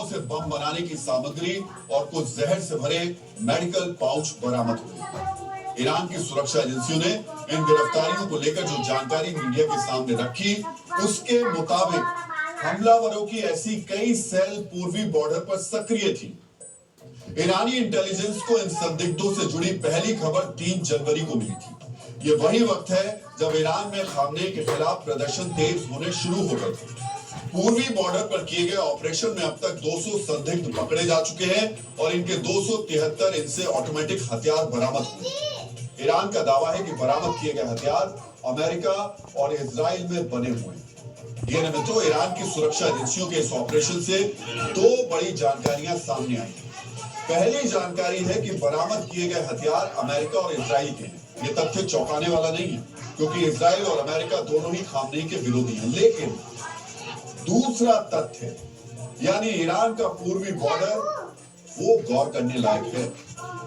से बम बनाने की सामग्री और कुछ जहर से भरे मेडिकल पाउच बरामद हुए। ईरान की सुरक्षा एजेंसियों ने इन गिरफ्तारियों को लेकर जो जानकारी मीडिया के सामने रखी, उसके मुताबिक हमलावरों की ऐसी कई सेल पूर्वी बॉर्डर पर सक्रिय थी। ईरानी इंटेलिजेंस को इन संदिग्धों से जुड़ी पहली खबर 3 जनवरी को मिली थी। ये वही वक्त है जब ईरान में खामनेई के खिलाफ प्रदर्शन तेज होने शुरू हो गए थे। पूर्वी बॉर्डर पर किए गए ऑपरेशन में अब तक 200 संदिग्ध पकड़े जा चुके हैं और इनके 273 इनसे ऑटोमेटिक हथियार बरामद हुए। ईरान का दावा है कि बरामद किए गए हथियार अमेरिका और इजराइल में बने हुए हैं। ये मित्रों, ईरान की सुरक्षा एजेंसियों के इस ऑपरेशन से 2 बड़ी जानकारियां सामने आई। पहली जानकारी है कि बरामद किए गए हथियार अमेरिका और इजराइल के हैं। ये तथ्य चौंकाने वाला नहीं है, क्योंकि इजराइल और अमेरिका दोनों ही खामनेई के विरोधी हैं। लेकिन दूसरा तथ्य यानी ईरान का पूर्वी बॉर्डर, वो गौर करने लायक है।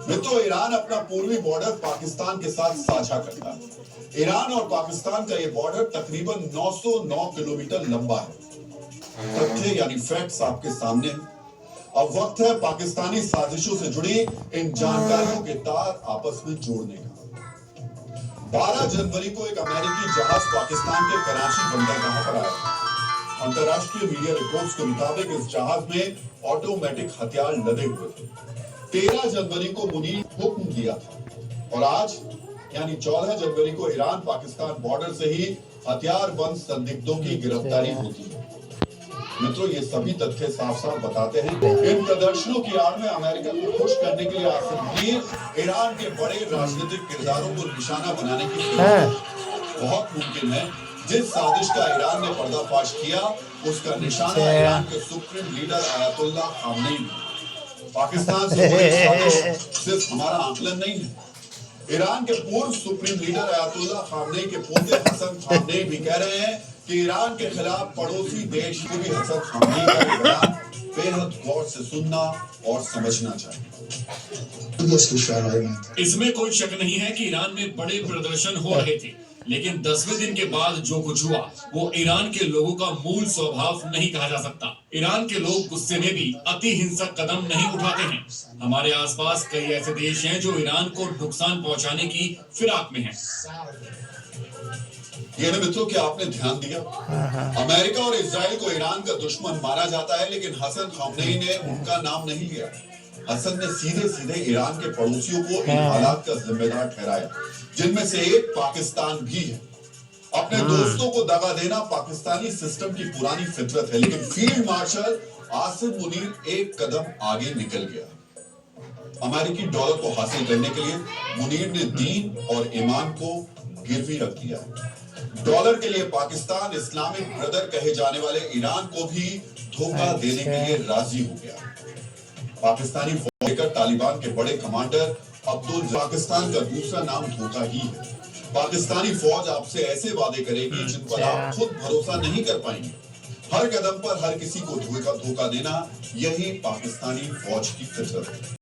मित्रों, ईरान अपना पूर्वी बॉर्डर पाकिस्तान के साथ साझा करता है। ईरान और पाकिस्तान का ये बॉर्डर तकरीबन 909 किलोमीटर लंबा है। तथ्य यानी फैक्ट्स आपके सामने हैं। अब वक्त है पाकिस्तानी साजिशों से जुड़ी इन जानकारियों के तार आपस में जोड़ने का। 12 जनवरी को एक अमेरिकी जहाज पाकिस्तान के कराची बंदरगाह पर आया। अंतर्राष्ट्रीय मीडिया रिपोर्ट्स के मुताबिक इस जहाज में ऑटोमेटिक हथियार लदे हुए थे। 13 जनवरी को मुनीर हुक्म दिया था और आज यानी 14 जनवरी को ईरान पाकिस्तान बॉर्डर से ही हथियारबंद संदिग्धों की गिरफ्तारी होती है। मित्रों, ये सभी तथ्य साफ साफ बताते हैं इन प्रदर्शनों की आड़ में अमेरिका को खुश करने के लिए आखिर ईरान के बड़े राजनीतिक किरदारों को निशाना बनाने की बहुत मुमकिन है। जिस साजिश का ईरान ने पर्दाफाश किया, उसका निशाना ईरान के सुप्रीम लीडर अयातुल्लाह खामनेई है। पाकिस्तान से हुई साजिश सिर्फ हमारा आकलन नहीं है। ईरान के पूर्व सुप्रीम लीडर अयातुल्लाह खामनेई के पोते हसन खामनेई भी कह रहे हैं कि ईरान के खिलाफ पड़ोसी देश को भी हसन खामनेई का बयान बेहद गौर से सुनना और समझना चाहिए। इसमें कोई शक नहीं है कि ईरान में बड़े प्रदर्शन हो रहे थे, लेकिन 10वें दिन के बाद जो कुछ हुआ वो ईरान के लोगों का मूल स्वभाव नहीं कहा जा सकता। ईरान के लोग गुस्से में भी अति हिंसक कदम नहीं उठाते हैं। हमारे आसपास कई ऐसे देश हैं जो ईरान को नुकसान पहुंचाने की फिराक में हैं। ये मित्रों, क्या आपने ध्यान दिया? अमेरिका और इजराइल को ईरान का दुश्मन माना जाता है, लेकिन हसन खामनेई ने उनका नाम नहीं लिया। हसन ने सीधे सीधे ईरान के पड़ोसियों को इन हालात का जिम्मेदार ठहराया, जिनमें से एक पाकिस्तान भी है। अपने दोस्तों को दगा देना पाकिस्तानी सिस्टम की पुरानी फितरत है, लेकिन फील्ड मार्शल आसिम मुनीर एक कदम आगे निकल गया। अमेरिकी डॉलर को हासिल करने के लिए मुनीर ने दीन और ईमान को गिरवी रख दिया। डॉलर के लिए पाकिस्तान इस्लामिक ब्रदर कहे जाने वाले ईरान को भी धोखा देने के लिए राजी हो गया। पाकिस्तानी फौज लेकर तालिबान के बड़े कमांडर अब्दुल, पाकिस्तान का दूसरा नाम धोखा ही है। पाकिस्तानी फौज आपसे ऐसे वादे करेगी जिन पर आप खुद भरोसा नहीं कर पाएंगे। हर कदम पर हर किसी को धोखा देना, यही पाकिस्तानी फौज की फितरत है।